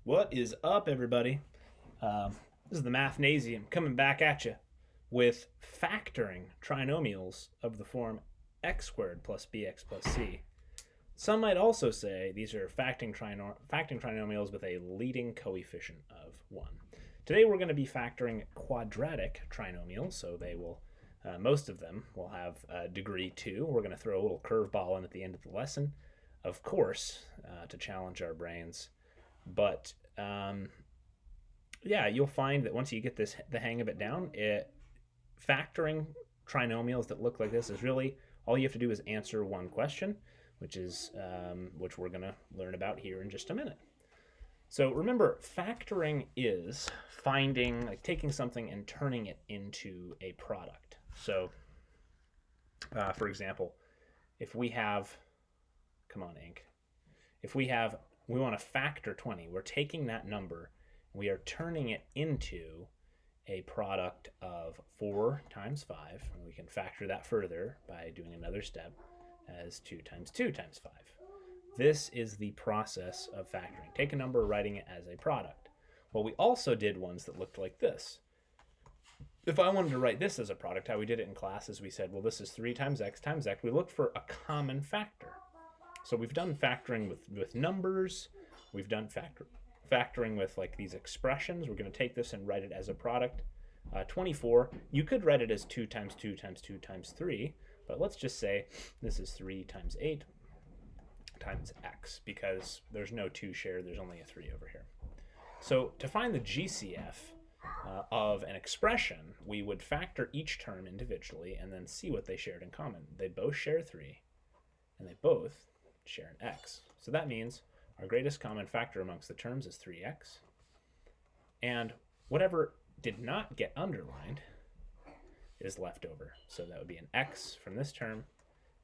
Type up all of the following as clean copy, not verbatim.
What is up, everybody? This is the Mathnasium coming back at you with factoring trinomials of the form x squared plus bx plus c. Some might also say these are factoring trinomials with a leading coefficient of 1. Today we're going to be factoring quadratic trinomials, so they will, most of them will have degree 2. We're going to throw a little curveball in at the end of the lesson, of course, to challenge our brains. But yeah, you'll find that once you get the hang of it down, factoring trinomials that look like this is really all you have to do is answer one question, which we're going to learn about here in just a minute. So remember, factoring is taking something and turning it into a product. So, for example, if we have, come on, ink. If we want to factor 20, we're taking that number, we are turning it into a product of 4 times 5, and we can factor that further by doing another step as 2 times 2 times 5. This is the process of factoring. Take a number, writing it as a product. Well, we also did ones that looked like this. If I wanted to write this as a product, how we did it in class is we said, well, this is 3 times x times x. We looked for a common factor. So we've done factoring with numbers. We've done factoring with like these expressions. We're going to take this and write it as a product. 24, you could write it as 2 times 2 times 2 times 3, but let's just say this is 3 times 8 times x, because there's no 2 shared, there's only a 3 over here. So to find the GCF of an expression, we would factor each term individually and then see what they shared in common. They both share 3, and they both share an x. So that means our greatest common factor amongst the terms is 3x. And whatever did not get underlined is left over. So that would be an x from this term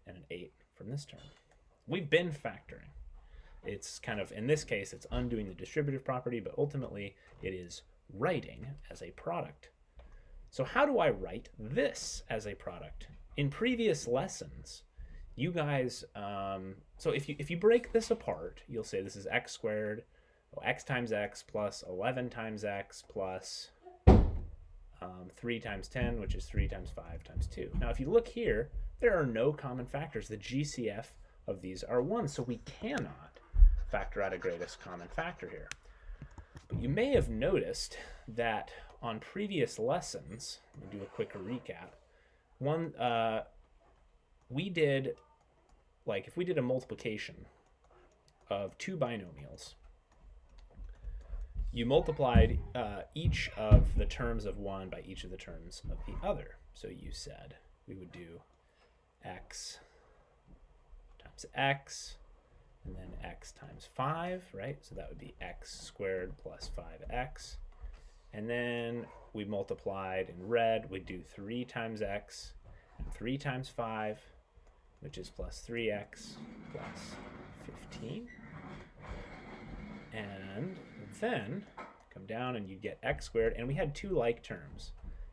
and an 8 from this term. We've been factoring. It's kind of, in this case, it's undoing the distributive property, but ultimately it is writing as a product. So how do I write this as a product? In previous lessons, you guys, so if you break this apart, you'll say this is x squared, x times x plus 11 times x plus 3 times 10, which is 3 times 5 times 2. Now, if you look here, there are no common factors. The GCF of these are 1, so we cannot factor out a greatest common factor here. But you may have noticed that on previous lessons, we'll do a quick recap. We did, like if we did a multiplication of 2 binomials, you multiplied each of the terms of one by each of the terms of the other. So you said we would do x times x, and then x times 5, right? So that would be x squared plus 5x. And then we multiplied in red, we'd do 3 times x and 3 times 5, which is plus 3x plus 15. And then come down and you'd get x squared, and we had 2 like terms,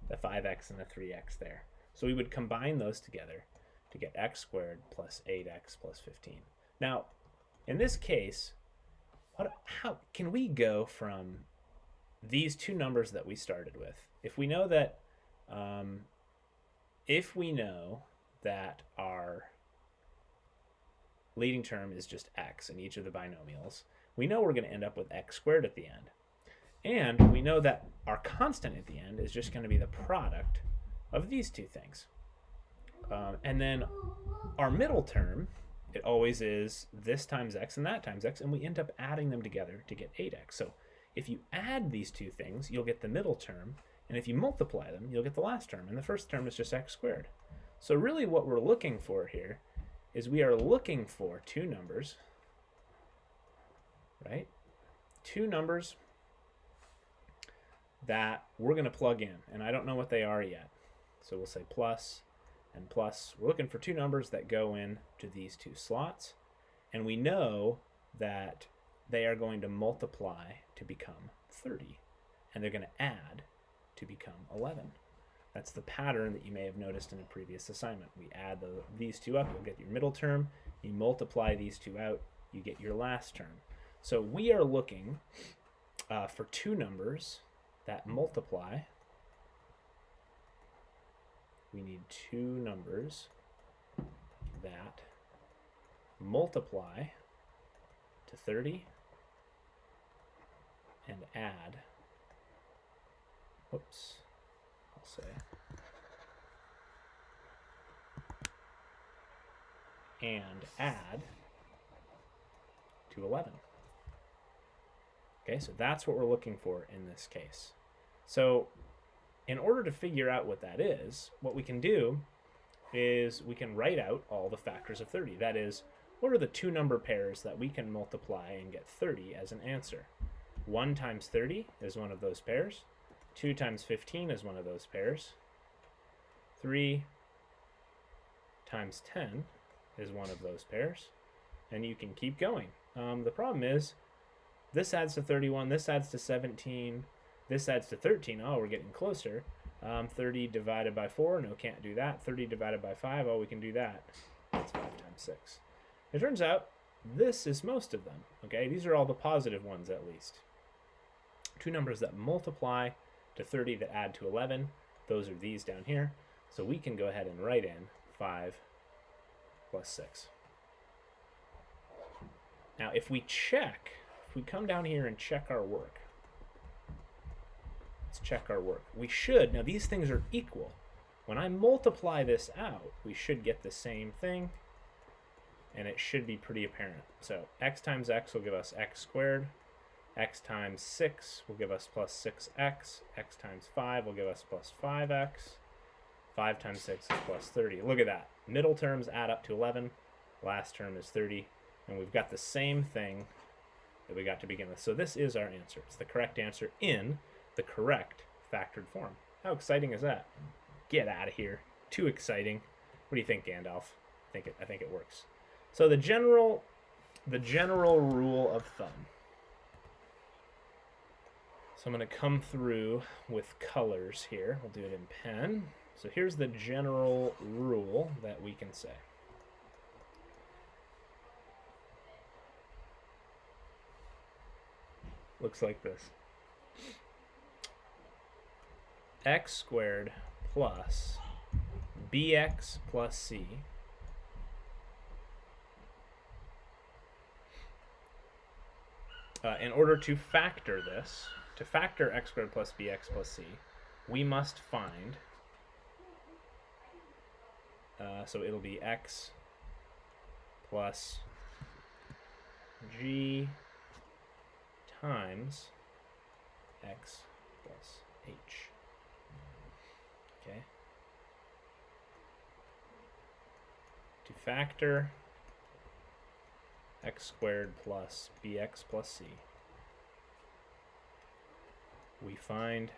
the 5x and the 3x there. So we would combine those together to get x squared plus 8x plus 15. Now, in this case, how can we go from these 2 numbers that we started with? If we know that, our leading term is just x in each of the binomials, we know we're going to end up with x squared at the end. And we know that our constant at the end is just going to be the product of these 2 things. And then our middle term, it always is this times x and that times x, and we end up adding them together to get 8x. So if you add these 2 things, you'll get the middle term, and if you multiply them, you'll get the last term, and the first term is just x squared. So really what we're looking for here is we are looking for 2 numbers, right? 2 numbers that we're going to plug in, and I don't know what they are yet. So we'll say plus and plus. We're looking for 2 numbers that go in to these 2 slots, and we know that they are going to multiply to become 30, and they're going to add to become 11. That's the pattern that you may have noticed in a previous assignment. We add these 2 up, you'll get your middle term. You multiply these 2 out, you get your last term. So we are looking for two numbers that multiply, we need two numbers that multiply to 30 and add, I'll say, and add to 11. Okay, so that's what we're looking for in this case. So in order to figure out what that is, what we can do is we can write out all the factors of 30. That is, what are the two number pairs that we can multiply and get 30 as an answer? 1 times 30 is one of those pairs. 2 times 15 is one of those pairs. 3 times 10 is one of those pairs. And you can keep going. The problem is, this adds to 31, this adds to 17, this adds to 13. Oh, we're getting closer. 30 divided by 4, no, can't do that. 30 divided by 5, oh, we can do that. That's 5 times 6. It turns out this is most of them, okay? These are all the positive ones at least. Two numbers that multiply to 30 that add to 11, those are these down here. So we can go ahead and write in 5 plus 6. Now, if we come down here and check our work, let's check our work. We should, now these things are equal. When I multiply this out, we should get the same thing, and it should be pretty apparent. So x times x will give us x squared. X times 6 will give us plus 6x. X times 5 will give us plus 5x. 5 times 6 is plus 30. Look at that. Middle terms add up to 11. Last term is 30. And we've got the same thing that we got to begin with. So this is our answer. It's the correct answer in the correct factored form. How exciting is that? Get out of here. Too exciting. What do you think, Gandalf? I think it works. So the general rule of thumb. So I'm going to come through with colors here. We'll do it in pen. So here's the general rule that we can say. Looks like this. X squared plus bx plus c in order to factor this, to factor x squared plus bx plus c, we must find, so it'll be x plus g times x plus h. Okay. To factor x squared plus bx plus c, we find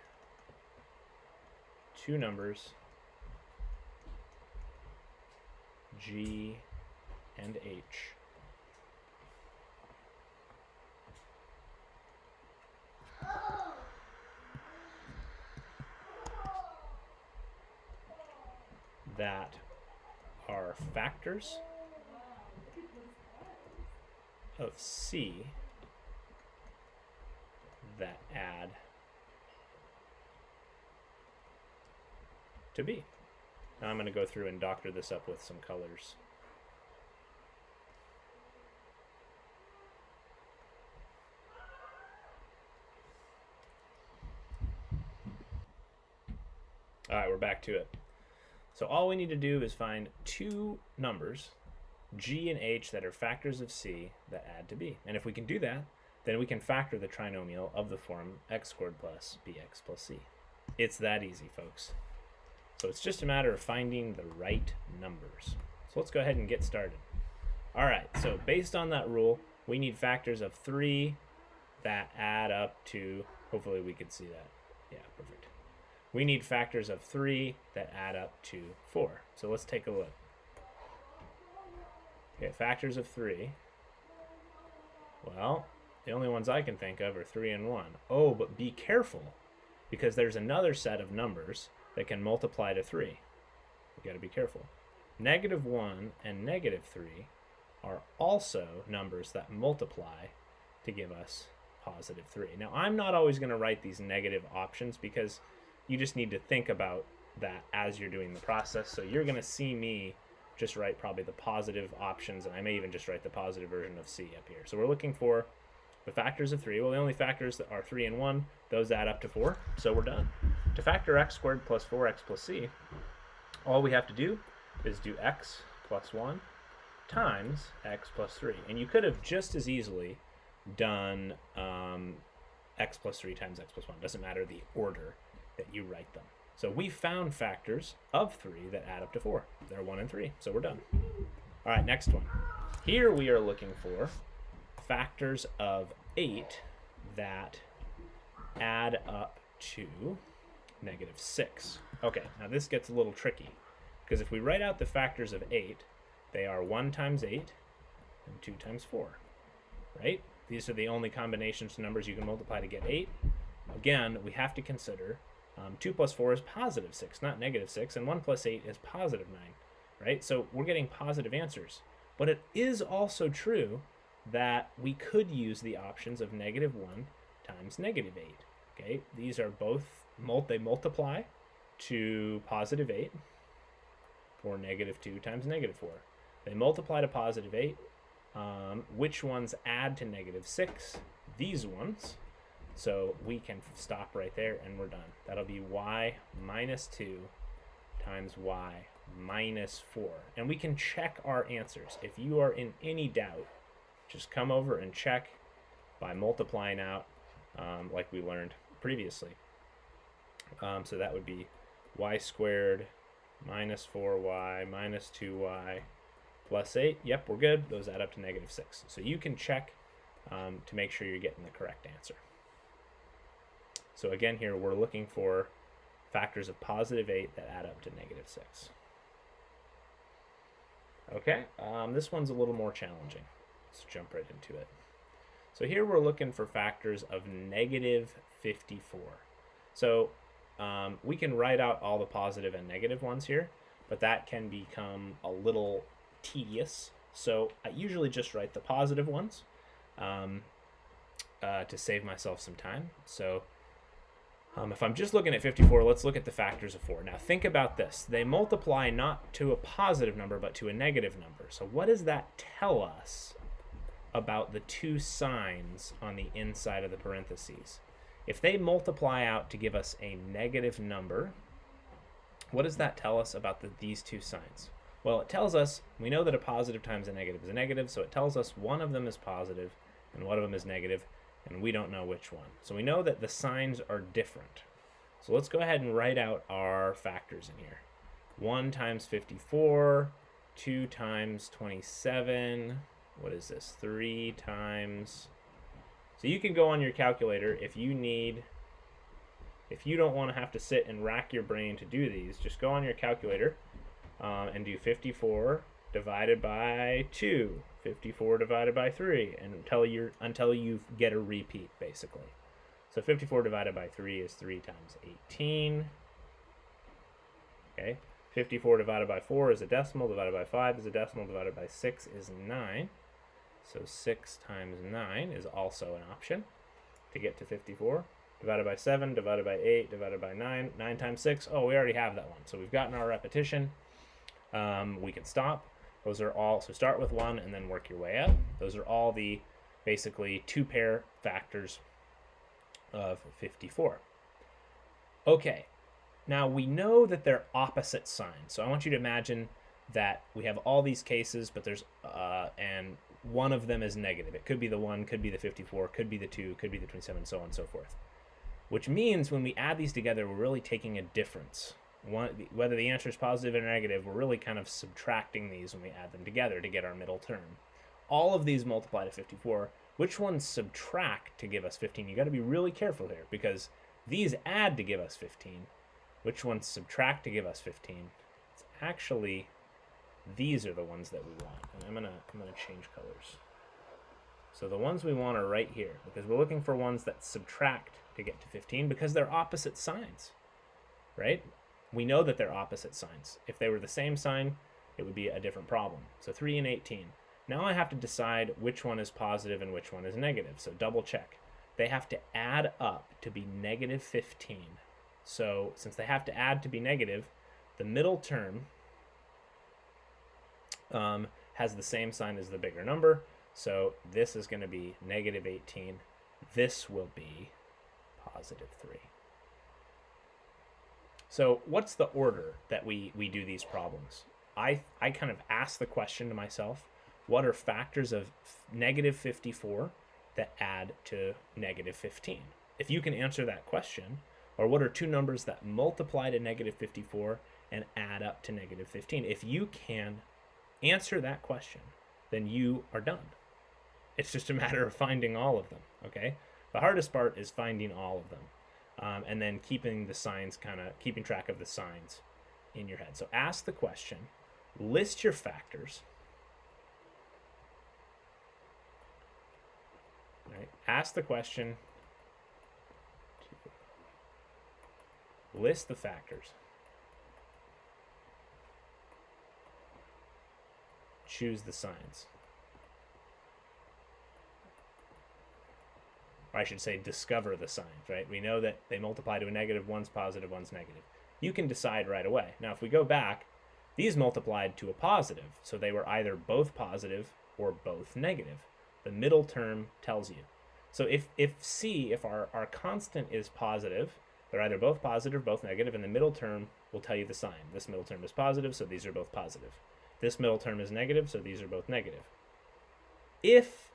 two numbers, g and h, that are factors of c that add to b. Now I'm going to go through and doctor this up with some colors. All right, we're back to it. So all we need to do is find two numbers, g and h, that are factors of c that add to b. And if we can do that, then we can factor the trinomial of the form x squared plus bx plus c. It's that easy, folks. So it's just a matter of finding the right numbers. So let's go ahead and get started. All right, so based on that rule, we need factors of 3 that add up to, hopefully we can see that. Yeah, perfect. We need factors of 3 that add up to 4. So let's take a look. Okay, factors of 3. Well, the only ones I can think of are 3 and 1. Oh, but be careful, because there's another set of numbers that can multiply to 3. You got to be careful. -1 and -3 are also numbers that multiply to give us positive 3. Now, I'm not always going to write these negative options because you just need to think about that as you're doing the process. So you're going to see me just write probably the positive options, and I may even just write the positive version of C up here. So we're looking for the factors of 3. Well, the only factors that are 3 and 1, those add up to 4, so we're done. To factor x squared plus 4x plus c, all we have to do is do x plus 1 times x plus 3. And you could have just as easily done x plus 3 times x plus 1. Doesn't matter the order that you write them. So we found factors of 3 that add up to 4. They're 1 and 3, so we're done. All right, next one. Here we are looking for factors of 8 that add up to -6. Okay, now this gets a little tricky, because if we write out the factors of 8, they are 1 times 8 and 2 times 4, right? These are the only combinations of numbers you can multiply to get 8. Again, we have to consider 2 plus 4 is positive 6, not negative 6, and 1 plus 8 is positive 9, right? So we're getting positive answers. But it is also true that we could use the options of -1 times -8, okay? These are both, they multiply to positive 8, or -2 times -4. They multiply to positive 8. Which ones add to -6? These ones. So we can stop right there and we're done. That'll be y minus 2 times y minus 4. And we can check our answers. If you are in any doubt, just come over and check by multiplying out like we learned previously. So that would be y squared minus 4y minus 2y plus 8. Yep, we're good. Those add up to -6. So you can check to make sure you're getting the correct answer. So again, here we're looking for factors of positive 8 that add up to -6. Okay, this one's a little more challenging. Let's jump right into it. So here we're looking for factors of -54. So we can write out all the positive and negative ones here, but that can become a little tedious. So I usually just write the positive ones to save myself some time. So if I'm just looking at 54, let's look at the factors of 4. Now think about this. They multiply not to a positive number, but to a negative number. So what does that tell us about the two signs on the inside of the parentheses? If they multiply out to give us a negative number, what does that tell us about these two signs? Well, it tells us, we know that a positive times a negative is a negative, so it tells us one of them is positive and one of them is negative, and we don't know which one. So we know that the signs are different. So let's go ahead and write out our factors in here. 1 times 54, 2 times 27, what is this? 3 times... So you can go on your calculator if you don't want to have to sit and rack your brain to do these, just go on your calculator and do 54 divided by 2, 54 divided by 3, and until you get a repeat, basically. So 54 divided by 3 is 3 times 18. Okay, 54 divided by 4 is a decimal, divided by 5 is a decimal, divided by 6 is 9. So 6 times 9 is also an option to get to 54. Divided by 7, divided by 8, divided by 9. 9 times 6, oh, we already have that one. So we've gotten our repetition. We can stop. Those are all, so start with 1 and then work your way up. Those are all the basically 2-pair factors of 54. Okay, now we know that they're opposite signs. So I want you to imagine that we have all these cases, but there's, and one of them is negative. It could be the 1, could be the 54, could be the 2, could be the 27, so on and so forth. Which means when we add these together, we're really taking a difference. Whether the answer is positive or negative, we're really kind of subtracting these when we add them together to get our middle term. All of these multiply to 54. Which ones subtract to give us 15? You got to be really careful here, because these add to give us 15. Which ones subtract to give us 15? It's actually, these are the ones that we want. And I'm gonna change colors. So the ones we want are right here, because we're looking for ones that subtract to get to 15 because they're opposite signs, right? We know that they're opposite signs. If they were the same sign, it would be a different problem. So 3 and 18. Now I have to decide which one is positive and which one is negative. So double check. they have to add up to be negative 15. So since they have to add to be negative, the middle term has the same sign as the bigger number. So this is going to be negative 18. This will be positive 3. So what's the order that we do these problems? I kind of ask the question to myself, what are factors of negative 54 that add to negative 15? If you can answer that question, or what are two numbers that multiply to negative 54 and add up to negative 15? If you can answer that question, then you are done. It's just a matter of finding all of them, okay? The hardest part is finding all of them, and then keeping the signs, keeping track of the signs in your head. So ask the question, list your factors, right? Ask the question, list the factors, choose the signs. Or I should say discover the signs, right? We know that they multiply to a negative, one's positive, one's negative. You can decide right away. Now, if we go back, these multiplied to a positive, so they were either both positive or both negative. The middle term tells you. So if our constant is positive, they're either both positive or both negative, and the middle term will tell you the sign. This middle term is positive, so these are both positive. This middle term is negative, so these are both negative. If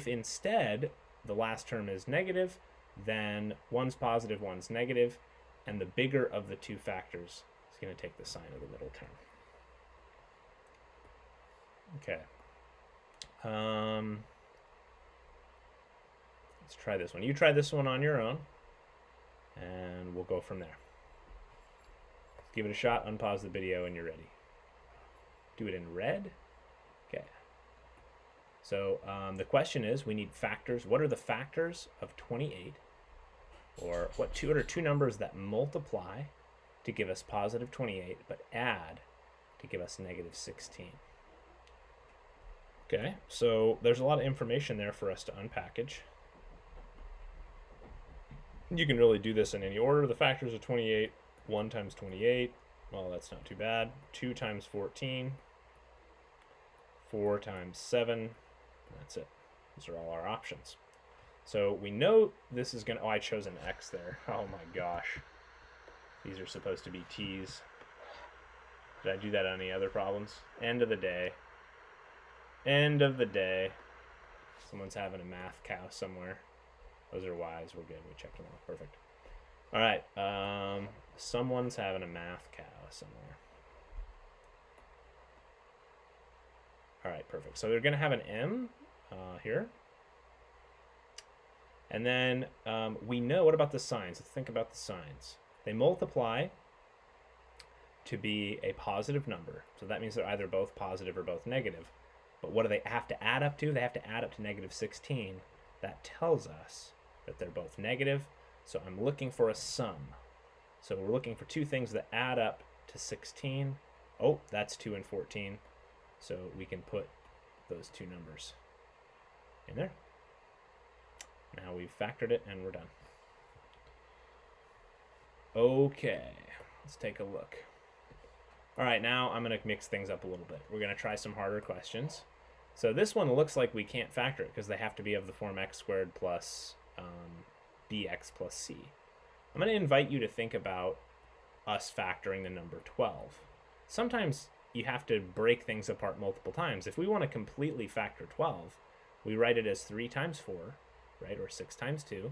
instead the last term is negative, then one's positive, one's negative, and the bigger of the two factors is going to take the sign of the middle term. Okay. Let's try this one. You try this one on your own, and we'll go from there. Give it a shot, unpause the video, and you're ready. Do it in red. Okay. So the question is, we need factors. What are the factors of 28? Or what are two numbers that multiply to give us positive 28, but add to give us negative 16? Okay, so there's a lot of information there for us to unpackage. You can really do this in any order. The factors of 28, 1 times 28, well, that's not too bad. 2 times 14, 4 times 7, that's it. Those are all our options. So we know this is going to, I chose an X there. Oh my gosh. These are supposed to be T's. Did I do that on any other problems? End of the day. End of the day. Someone's having a math cow somewhere. Those are Y's. We're good. We checked them off. Perfect. All right. Someone's having a math cow somewhere. All right. Perfect. So they're going to have an M here. And then we know, what about the signs? Let's think about the signs. They multiply to be a positive number. So that means they're either both positive or both negative. But what do they have to add up to? They have to add up to negative 16. That tells us that they're both negative. So I'm looking for a sum. So we're looking for two things that add up to 16. Oh, that's 2 and 14. So we can put those two numbers in there. Now we've factored it and we're done. Okay, let's take a look. All right, now I'm going to mix things up a little bit. We're going to try some harder questions. So this one looks like we can't factor it because they have to be of the form x squared plus bx plus c. I'm going to invite you to think about us factoring the number 12. Sometimes you have to break things apart multiple times. If we want to completely factor 12, we write it as 3 times 4, right, or 6 times 2,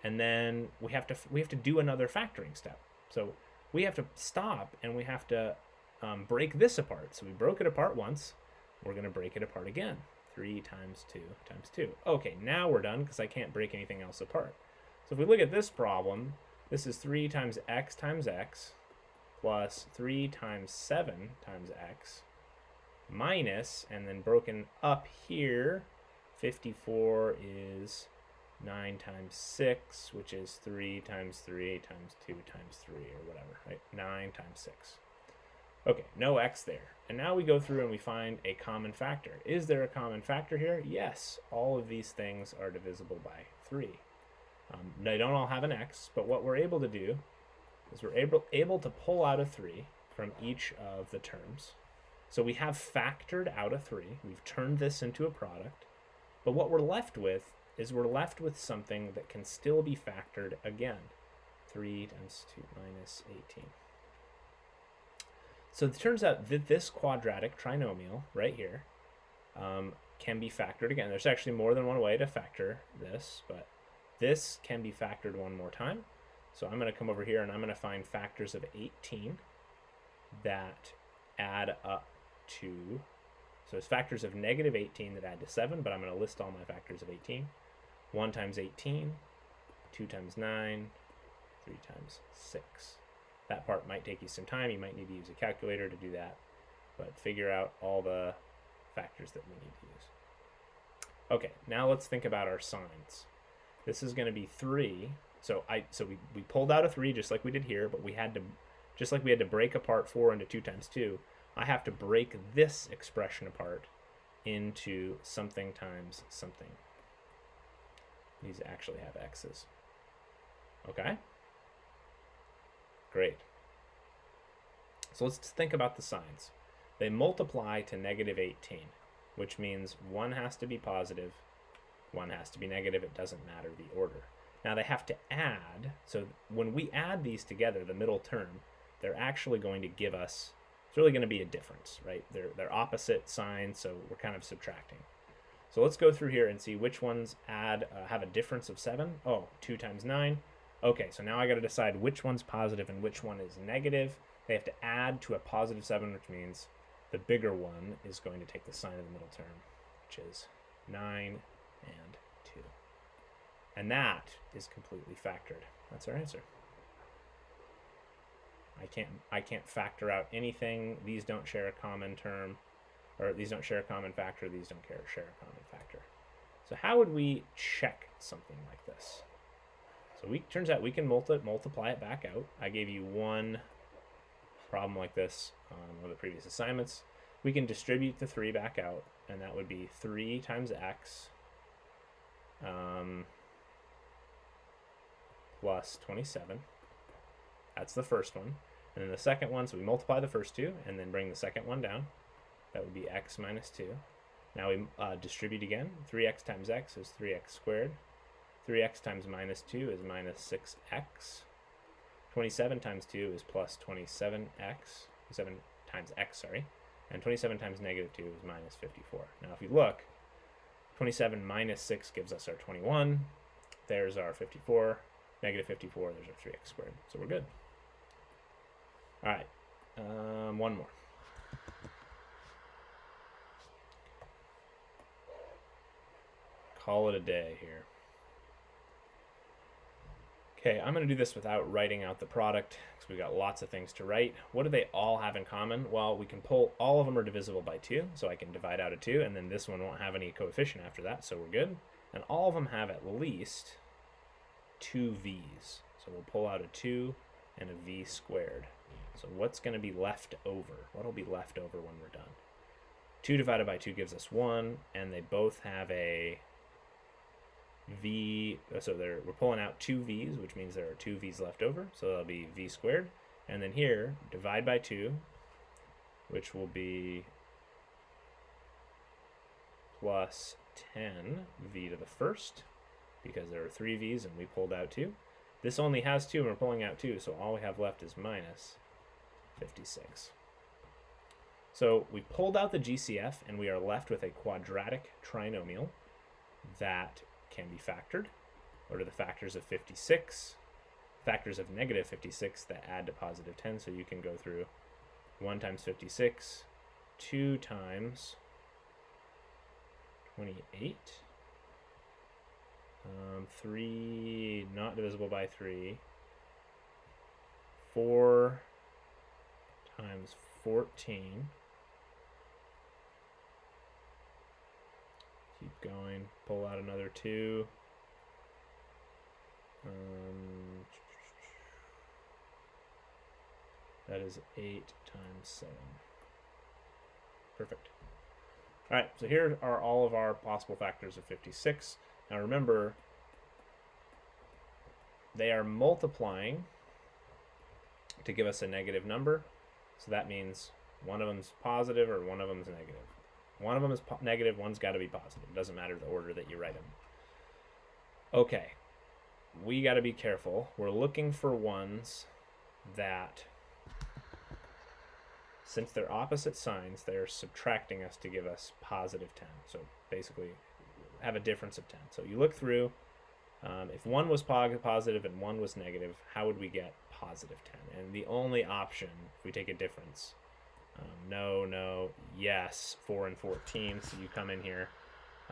and then we have to do another factoring step. So we have to stop and we have to break this apart. So we broke it apart once. We're going to break it apart again. 3 times 2 times 2. Okay, now we're done because I can't break anything else apart. So if we look at this problem, this is 3 times x plus 3 times 7 times x minus, and then broken up here, 54 is 9 times 6, which is 3 times 3 times 2 times 3, or whatever, right? 9 times 6. Okay, no x there. And now we go through and we find a common factor. Is there a common factor here? Yes, all of these things are divisible by 3. They don't all have an x, but what we're able to do is we're able to pull out a 3 from each of the terms. So we have factored out a 3. We've turned this into a product. But what we're left with is we're left with something that can still be factored again. 3 times 2 minus 18. So it turns out that this quadratic trinomial right here can be factored again. There's actually more than one way to factor this, but this can be factored one more time. So I'm going to come over here and I'm going to find factors of 18 that add up to, so it's factors of negative 18 that add to 7, but I'm going to list all my factors of 18. 1 times 18, 2 times 9, 3 times 6. That part might take you some time. You might need to use a calculator to do that, but figure out all the factors that we need to use. Okay, now let's think about our signs. This is going to be 3. So we pulled out a 3 just like we did here, but we had to, just like we had to break apart 4 into 2 times 2, I have to break this expression apart into something times something. These actually have x's. Okay? Great. So let's think about the signs. They multiply to negative 18, which means one has to be positive, one has to be negative. It doesn't matter the order. Now they have to add, so when we add these together, the middle term, they're actually going to give us, it's really going to be a difference, right? They're opposite signs, so we're kind of subtracting. So let's go through here and see which ones add, have a difference of 7. Oh, 2 times 9. Okay, so now I got to decide which one's positive and which one is negative. They have to add to a positive 7, which means the bigger one is going to take the sign of the middle term, which is 9 and 2. And that is completely factored. That's our answer. I can't factor out anything. These don't share a common term, or these don't share a common factor. These don't share a common factor. So how would we check something like this? So turns out we can multiply it back out. I gave you one problem like this on one of the previous assignments. We can distribute the 3 back out, and that would be 3 times x plus 27. That's the first one. And then the second one, so we multiply the first two and then bring the second one down. That would be x minus 2. Now we distribute again. 3x times x is 3x squared. 3x times minus 2 is minus 6x. 27 times 2 is plus 27x. 7 times x, sorry. And 27 times negative 2 is minus 54. Now if you look, 27 minus 6 gives us our 21. There's our 54. Negative 54, there's our 3x squared. So we're good. All right, one more. Call it a day here. Okay, I'm going to do this without writing out the product because we've got lots of things to write. What do they all have in common? Well, we can pull, all of them are divisible by 2, so I can divide out a 2, and then this one won't have any coefficient after that, so we're good. And all of them have at least 2 v's. So we'll pull out a 2 and a v squared. So what's going to be left over? What will be left over when we're done? 2 divided by 2 gives us 1, and they both have a v, so we're pulling out 2 v's, which means there are 2 v's left over, so that'll be v squared. And then here, divide by 2, which will be plus 10 v to the first, because there are 3 v's and we pulled out 2. This only has 2 and we're pulling out 2, so all we have left is minus 56. So we pulled out the GCF and we are left with a quadratic trinomial that can be factored. What are the factors of 56? Factors of negative 56 that add to positive 10, so you can go through 1 times 56, 2 times 28, 3 not divisible by 3, 4 times 14, keep going, pull out another 2, That is 8 times 7. Perfect. All right, so here are all of our possible factors of 56. Now remember, they are multiplying to give us a negative number. So that means one of them's positive or one of them's negative. One of them is negative, one's got to be positive. It doesn't matter the order that you write them. Okay, we got to be careful. We're looking for ones that, since they're opposite signs, they're subtracting us to give us positive 10. So basically, have a difference of 10. So you look through, if one was positive and one was negative, how would we get positive 10? And the only option, if we take a difference, no, no, yes, 4 and 14. So you come in here.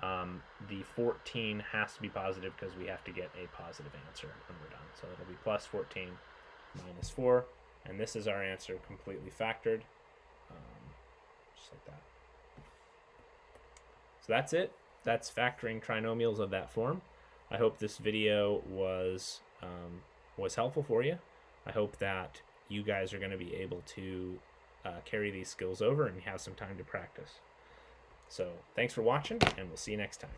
The 14 has to be positive because we have to get a positive answer when we're done. So it'll be plus 14 minus 4. And this is our answer completely factored. Just like that. So that's it. That's factoring trinomials of that form. I hope this video was helpful for you. I hope that you guys are going to be able to carry these skills over and have some time to practice. So thanks for watching, and we'll see you next time.